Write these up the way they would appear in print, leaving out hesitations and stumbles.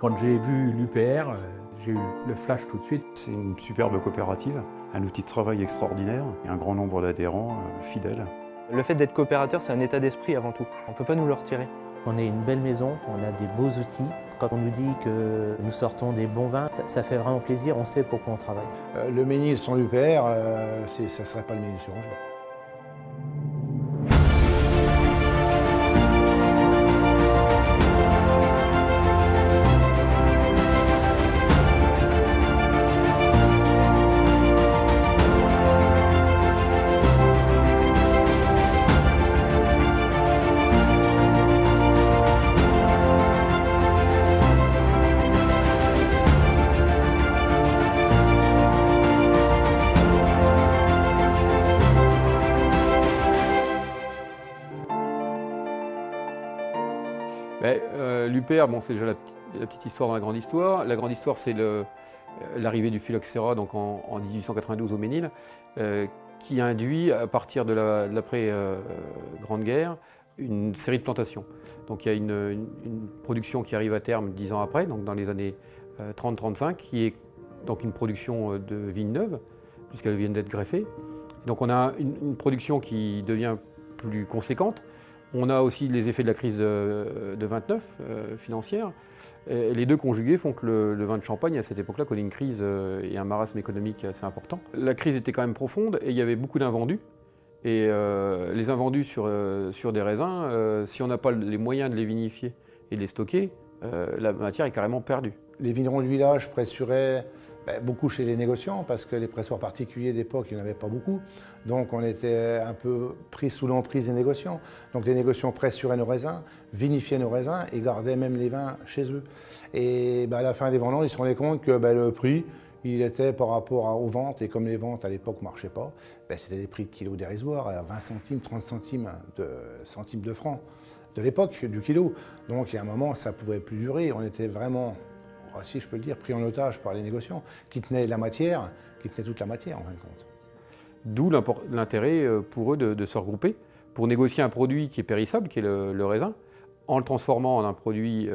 Quand j'ai vu l'UPR, j'ai eu le flash tout de suite. C'est une superbe coopérative, un outil de travail extraordinaire et un grand nombre d'adhérents fidèles. Le fait d'être coopérateur, c'est un état d'esprit avant tout. On ne peut pas nous le retirer. On est une belle maison, on a des beaux outils. Quand on nous dit que nous sortons des bons vins, ça fait vraiment plaisir, on sait pourquoi on travaille. Le Ménil sans l'UPR, ça ne serait pas le Ménil-sur-Angers. L'UPR, bon, c'est déjà la petite histoire dans la grande histoire. La grande histoire, c'est l'arrivée du phylloxéra donc en 1892 au Ménil, qui induit, à partir de l'après-Grande Guerre, une série de plantations. Donc il y a une production qui arrive à terme 10 ans après, donc dans les années 30-35, qui est donc une production de vignes neuves, puisqu'elles viennent d'être greffées. Donc on a une production qui devient plus conséquente. On a aussi les effets de la crise de 29 financière. Et les deux conjugués font que le vin de Champagne, à cette époque-là, connaît une crise et un marasme économique assez important. La crise était quand même profonde et il y avait beaucoup d'invendus. Et les invendus sur des raisins, si on n'a pas les moyens de les vinifier et de les stocker, la matière est carrément perdue. Les vignerons du village pressuraient beaucoup chez les négociants parce que les pressoirs particuliers d'époque, il n'y en avait pas beaucoup. Donc on était un peu pris sous l'emprise des négociants. Donc les négociants pressuraient nos raisins, vinifiaient nos raisins et gardaient même les vins chez eux. Et à la fin des vendanges, ils se rendaient compte que le prix, il était par rapport aux ventes. Et comme les ventes à l'époque ne marchaient pas, c'était des prix de kilo dérisoires, à 20 centimes, 30 centimes de francs de l'époque, du kilo. Donc il y a un moment, ça ne pouvait plus durer. On était vraiment, si je peux le dire, pris en otage par les négociants, qui tenaient la matière, qui tenaient toute la matière en fin de compte. D'où l'intérêt pour eux de se regrouper pour négocier un produit qui est périssable, qui est le raisin, en le transformant en un produit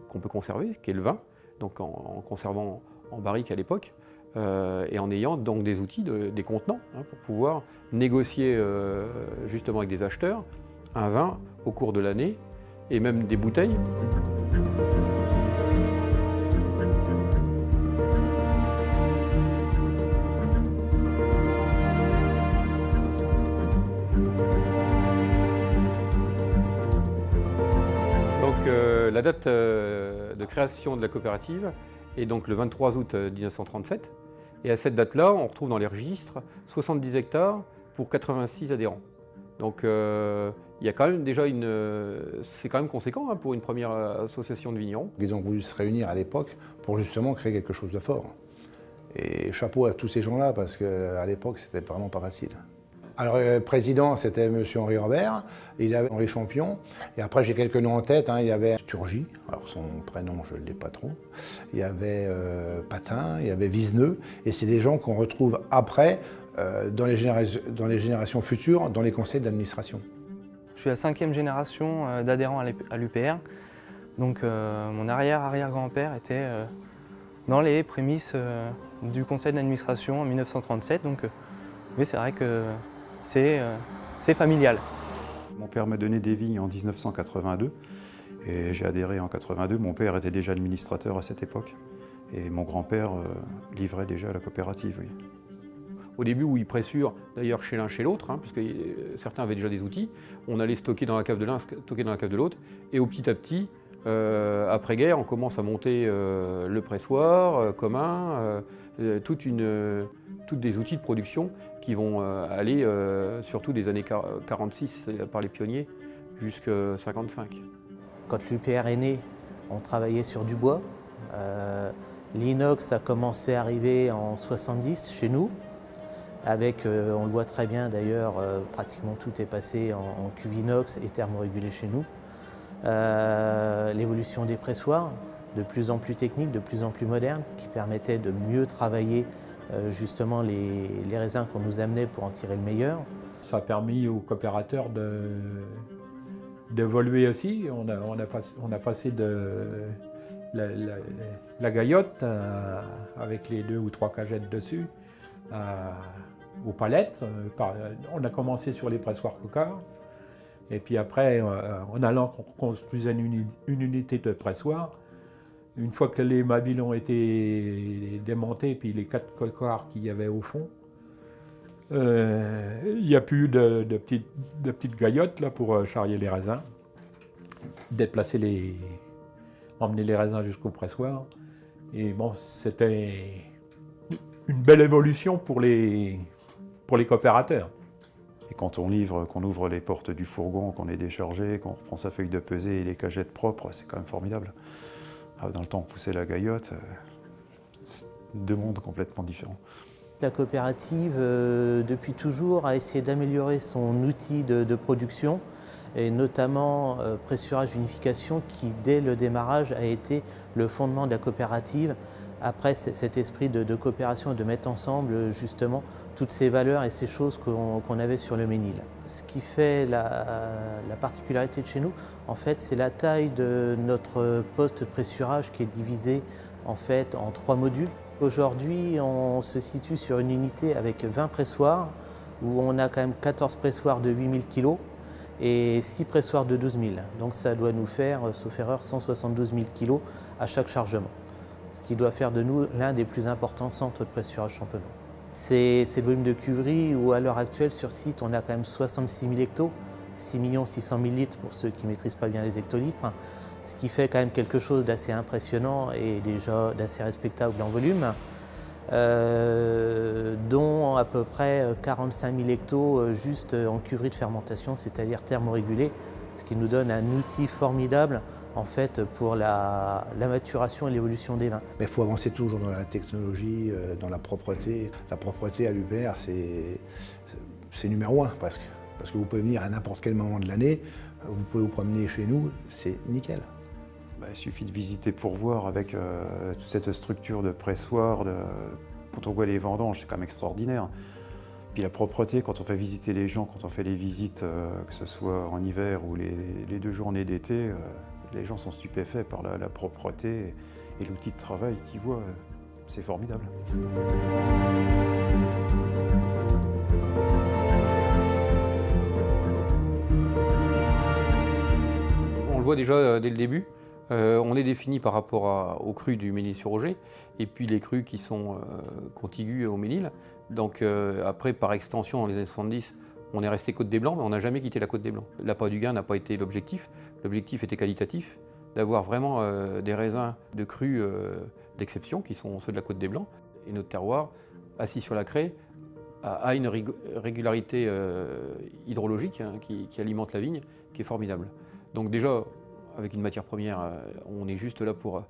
qu'on peut conserver, qui est le vin, donc en conservant en barrique à l'époque, et en ayant donc des outils, des contenants, pour pouvoir négocier justement avec des acheteurs un vin au cours de l'année, et même des bouteilles. La date de création de la coopérative est donc le 23 août 1937. Et à cette date-là, on retrouve dans les registres 70 hectares pour 86 adhérents. Donc il y a quand même déjà c'est quand même conséquent pour une première association de vignerons. Ils ont voulu se réunir à l'époque pour justement créer quelque chose de fort. Et chapeau à tous ces gens-là parce qu'à l'époque, c'était vraiment pas facile. Alors, le président, c'était M. Henri Robert, il y avait Henri Champion, et après j'ai quelques noms en tête, il y avait Turgy, alors son prénom je ne l'ai pas trop, il y avait Patin, il y avait Vizeneux, et c'est des gens qu'on retrouve après dans les générations futures, dans les conseils d'administration. Je suis la 5e génération d'adhérents à l'UPR, donc mon arrière-arrière-grand-père était dans les prémices du conseil d'administration en 1937, donc oui, c'est vrai que c'est familial. Mon père m'a donné des vignes en 1982 et j'ai adhéré en 82. Mon père était déjà administrateur à cette époque et mon grand-père livrait déjà la coopérative. Oui. Au début où ils pressurent, d'ailleurs chez l'un chez l'autre, parce que certains avaient déjà des outils, on allait stocker dans la cave de l'un, stocker dans la cave de l'autre, et petit à petit, après-guerre, on commence à monter le pressoir commun, toutes des outils de production qui vont aller surtout des années 46 par les pionniers jusqu'à 55. Quand l'UPR est né, on travaillait sur du bois. L'inox a commencé à arriver en 70 chez nous. Avec, on le voit très bien d'ailleurs, pratiquement tout est passé en cuve inox et thermorégulé chez nous. L'évolution des pressoirs, de plus en plus techniques, de plus en plus modernes, qui permettaient de mieux travailler justement les raisins qu'on nous amenait pour en tirer le meilleur. Ça a permis aux coopérateurs d'évoluer aussi. On a passé de la gaillotte avec les 2 ou 3 cagettes dessus aux palettes. On a commencé sur les pressoirs cocards. Et puis après, en allant construire une unité de pressoir, une fois que les mabilles ont été démontés, puis les 4 cocards qu'il y avait au fond, il n'y a plus de petites gaillottes là, pour charrier les raisins, emmener les raisins jusqu'au pressoir. Et bon, c'était une belle évolution pour les coopérateurs. Et quand on livre, qu'on ouvre les portes du fourgon, qu'on est déchargé, qu'on reprend sa feuille de pesée et les cagettes propres, c'est quand même formidable. Dans le temps, on poussait la gaillotte, c'est 2 mondes complètement différents. La coopérative, depuis toujours, a essayé d'améliorer son outil de production, et notamment pressurage unification, qui dès le démarrage a été le fondement de la coopérative. Après, cet esprit de coopération et de mettre ensemble justement toutes ces valeurs et ces choses qu'on avait sur le Ménil. Ce qui fait la particularité de chez nous, en fait, c'est la taille de notre poste pressurage qui est divisé en fait en 3 modules. Aujourd'hui, on se situe sur une unité avec 20 pressoirs, où on a quand même 14 pressoirs de 8000 kg et 6 pressoirs de 12 000. Donc ça doit nous faire, sauf erreur, 172 000 kg à chaque chargement. Ce qui doit faire de nous l'un des plus importants centres de pressurage champenois. C'est le volume de cuverie où à l'heure actuelle sur site on a quand même 66 000 hectos, 6 600 000 litres pour ceux qui ne maîtrisent pas bien les hectolitres, ce qui fait quand même quelque chose d'assez impressionnant et déjà d'assez respectable en volume, dont à peu près 45 000 hectos juste en cuverie de fermentation, c'est-à-dire thermorégulée, ce qui nous donne un outil formidable en fait, pour la maturation et l'évolution des vins. Mais il faut avancer toujours dans la technologie, dans la propreté. La propreté à l'UPR, c'est numéro 1 presque. Parce que vous pouvez venir à n'importe quel moment de l'année, vous pouvez vous promener chez nous, c'est nickel. Il suffit de visiter pour voir avec toute cette structure de pressoir. Quand on voit les vendanges, c'est quand même extraordinaire. Puis la propreté, quand on fait visiter les gens, quand on fait les visites, que ce soit en hiver ou les 2 journées d'été, les gens sont stupéfaits par la propreté et l'outil de travail qu'ils voient. C'est formidable. On le voit déjà dès le début. On est défini par rapport aux crues du Ménil-sur-Oger et puis les crues qui sont contiguës au Ménil. Donc après, par extension, dans les années 70, on est resté Côte des Blancs, mais on n'a jamais quitté la Côte des Blancs. L'appât du gain n'a pas été l'objectif. L'objectif était qualitatif, d'avoir vraiment des raisins de crues d'exception, qui sont ceux de la Côte des Blancs. Et notre terroir, assis sur la craie, a une régularité hydrologique qui alimente la vigne, qui est formidable. Donc déjà, avec une matière première, on est juste là pour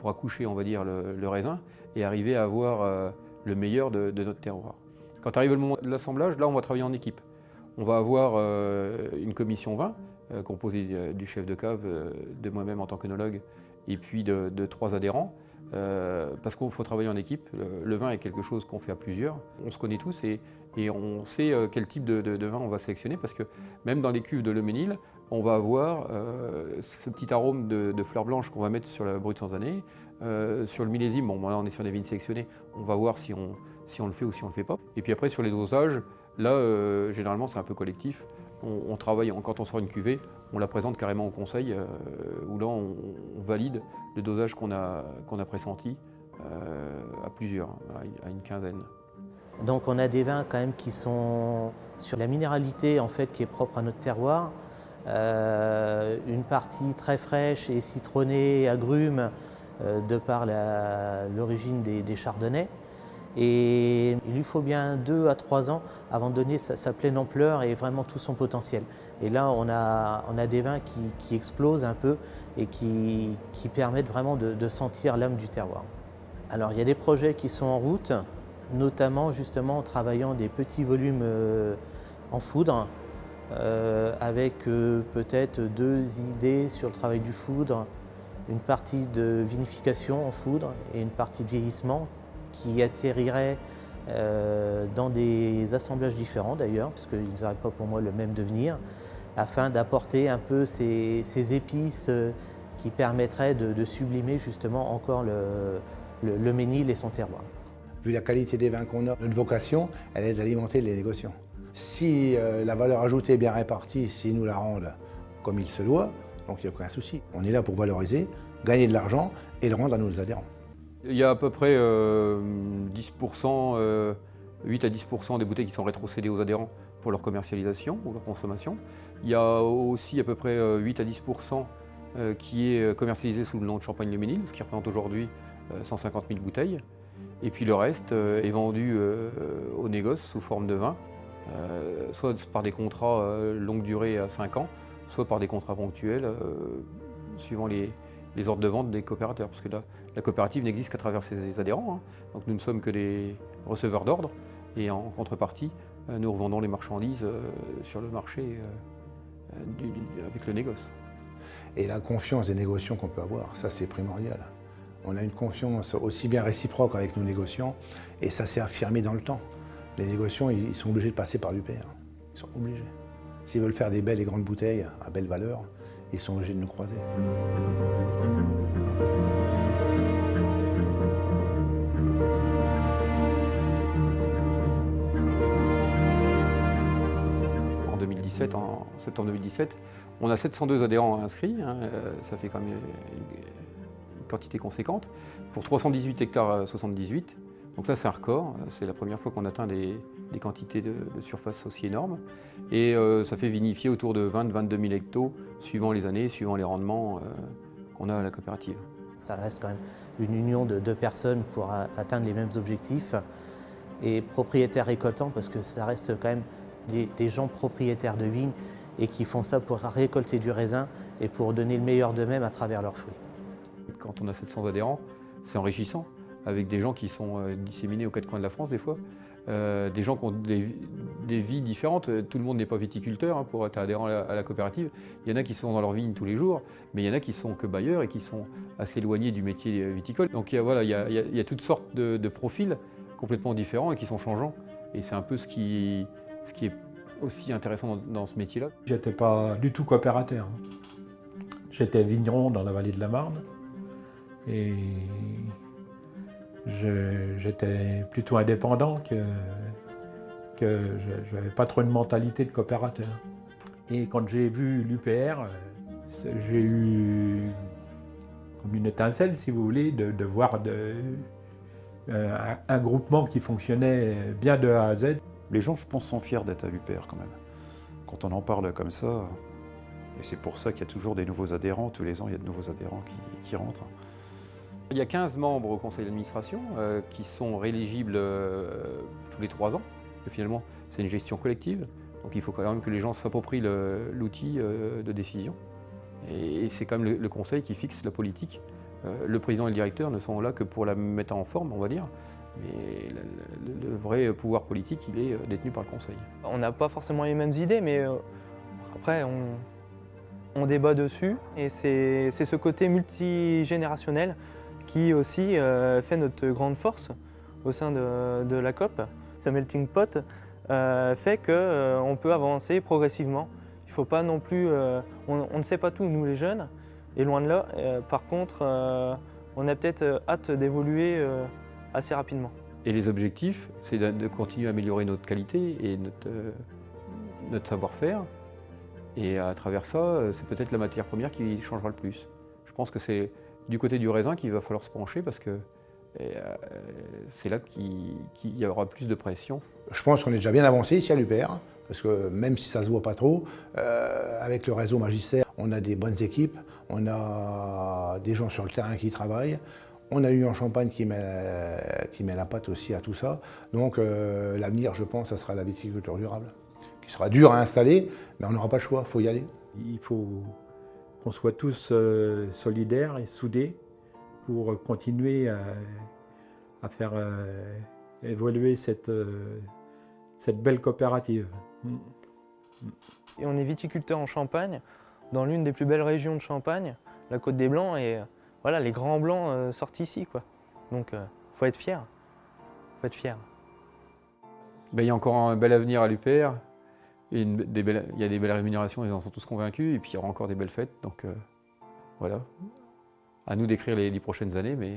accoucher, on va dire, le raisin et arriver à avoir le meilleur de notre terroir. Quand arrive le moment de l'assemblage, là on va travailler en équipe. On va avoir une commission vin composée du chef de cave, de moi-même en tant qu'œnologue, et puis de 3 adhérents, parce qu'il faut travailler en équipe. Le vin est quelque chose qu'on fait à plusieurs. On se connaît tous et on sait quel type de vin on va sélectionner, parce que même dans les cuves de Le Ménil, on va avoir ce petit arôme de fleurs blanches qu'on va mettre sur la brut sans année. Sur le millésime, bon, là on est sur des vignes sélectionnées, on va voir si on le fait ou si on le fait pas. Et puis après sur les dosages, là généralement c'est un peu collectif. On travaille, quand on sort une cuvée, on la présente carrément au conseil, où là on valide le dosage qu'on a pressenti à plusieurs, à une quinzaine. Donc on a des vins quand même qui sont sur la minéralité en fait qui est propre à notre terroir. Une partie très fraîche et citronnée, agrume, de par l'origine des chardonnays. Et il lui faut bien 2 à 3 ans avant de donner sa pleine ampleur et vraiment tout son potentiel. Et là, on a des vins qui explosent un peu et qui permettent vraiment de sentir l'âme du terroir. Alors, il y a des projets qui sont en route, notamment justement en travaillant des petits volumes en foudre, avec peut-être 2 idées sur le travail du foudre, une partie de vinification en foudre et une partie de vieillissement qui atterrirait dans des assemblages différents d'ailleurs, parce qu'ils n'auraient pas pour moi le même devenir, afin d'apporter un peu ces épices qui permettrait de sublimer justement encore le Ménil et son terroir. Vu la qualité des vins qu'on a, notre vocation, elle est d'alimenter les négociants. Si la valeur ajoutée est bien répartie, s'ils nous la rendent comme il se doit, donc il n'y a aucun souci. On est là pour valoriser, gagner de l'argent et le rendre à nos adhérents. Il y a à peu près 10%, 8 à 10% des bouteilles qui sont rétrocédées aux adhérents pour leur commercialisation ou leur consommation. Il y a aussi à peu près 8 à 10% qui est commercialisé sous le nom de Champagne-le-Ménil, ce qui représente aujourd'hui 150 000 bouteilles. Et puis le reste est vendu au négoce sous forme de vin, soit par des contrats longue durée à 5 ans, soit par des contrats ponctuels suivant les ordres de vente des coopérateurs. Parce que la coopérative n'existe qu'à travers ses adhérents. Hein. Donc nous ne sommes que des receveurs d'ordre et en contrepartie, nous revendons les marchandises sur le marché avec le négoce. Et la confiance des négociants qu'on peut avoir, ça c'est primordial. On a une confiance aussi bien réciproque avec nos négociants et ça s'est affirmé dans le temps. Les négociants, ils sont obligés de passer par l'UPR. Ils sont obligés. S'ils veulent faire des belles et grandes bouteilles à belle valeur, ils sont obligés de nous croiser. En septembre 2017, on a 702 adhérents inscrits, hein, ça fait quand même une quantité conséquente, pour 318 hectares 78. Donc ça c'est un record, c'est la première fois qu'on atteint des quantités de surface aussi énormes. Et ça fait vinifier autour de 20-22 000 hectos, suivant les années, suivant les rendements qu'on a à la coopérative. Ça reste quand même une union de deux personnes pour atteindre les mêmes objectifs. Et propriétaires récoltants, parce que ça reste quand même des gens propriétaires de vignes et qui font ça pour récolter du raisin et pour donner le meilleur d'eux-mêmes à travers leurs fruits. Quand on a 700 adhérents, c'est enrichissant, avec des gens qui sont disséminés aux quatre coins de la France des fois, des gens qui ont des vies différentes. Tout le monde n'est pas viticulteur hein, pour être adhérent à la coopérative. Il y en a qui sont dans leur vigne tous les jours, mais il y en a qui sont que bailleurs et qui sont assez éloignés du métier viticole. Donc il y a toutes sortes de profils complètement différents et qui sont changeants. Et c'est un peu ce qui est aussi intéressant dans ce métier-là. J'étais pas du tout coopérateur. J'étais vigneron dans la vallée de la Marne et j'étais plutôt indépendant que je n'avais pas trop de mentalité de coopérateur. Et quand j'ai vu l'UPR, j'ai eu comme une étincelle, si vous voulez, de voir un groupement qui fonctionnait bien de A à Z. Les gens, je pense, sont fiers d'être à l'UPR quand même. Quand on en parle comme ça, et c'est pour ça qu'il y a toujours des nouveaux adhérents, tous les ans il y a de nouveaux adhérents qui rentrent. Il y a 15 membres au conseil d'administration qui sont rééligibles tous les 3 ans. Et finalement, c'est une gestion collective, donc il faut quand même que les gens s'approprient l'outil de décision. Et c'est quand même le conseil qui fixe la politique. Le président et le directeur ne sont là que pour la mettre en forme, on va dire. Mais le vrai pouvoir politique, il est détenu par le Conseil. On n'a pas forcément les mêmes idées, mais après, on débat dessus. Et c'est ce côté multigénérationnel qui aussi fait notre grande force au sein de la COP. Ce melting pot fait qu'on peut avancer progressivement. Il ne faut pas non plus... on ne sait pas tout, nous les jeunes, et loin de là. Par contre, on a peut-être hâte d'évoluer assez rapidement. Et les objectifs, c'est de continuer à améliorer notre qualité et notre savoir-faire. Et à travers ça, c'est peut-être la matière première qui changera le plus. Je pense que c'est du côté du raisin qu'il va falloir se pencher parce que c'est là qu'il y aura plus de pression. Je pense qu'on est déjà bien avancé ici à l'UPR, parce que même si ça ne se voit pas trop, avec le réseau Magister, on a des bonnes équipes, on a des gens sur le terrain qui travaillent. On a eu en Champagne qui met la patte aussi à tout ça. Donc l'avenir, je pense, ça sera la viticulture durable, qui sera dure à installer, mais on n'aura pas le choix, il faut y aller. Il faut qu'on soit tous solidaires et soudés pour continuer à faire évoluer cette belle coopérative. Et on est viticulteur en Champagne, dans l'une des plus belles régions de Champagne, la Côte des Blancs, et voilà, les grands blancs sortent ici, quoi. Donc, faut être fier. Faut être fier. Ben, il y a encore un bel avenir à l'UPR. Il y a des belles rémunérations, ils en sont tous convaincus. Et puis il y aura encore des belles fêtes. Donc Voilà. À nous d'écrire les 10 prochaines années, mais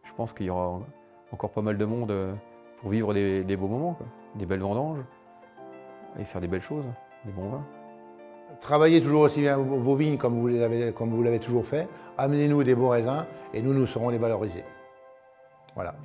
je pense qu'il y aura encore pas mal de monde pour vivre des beaux moments, quoi. Des belles vendanges, et faire des belles choses, des bons vins. Travaillez toujours aussi bien vos vignes comme vous l'avez toujours fait. Amenez-nous des beaux raisins et nous saurons les valoriser. Voilà.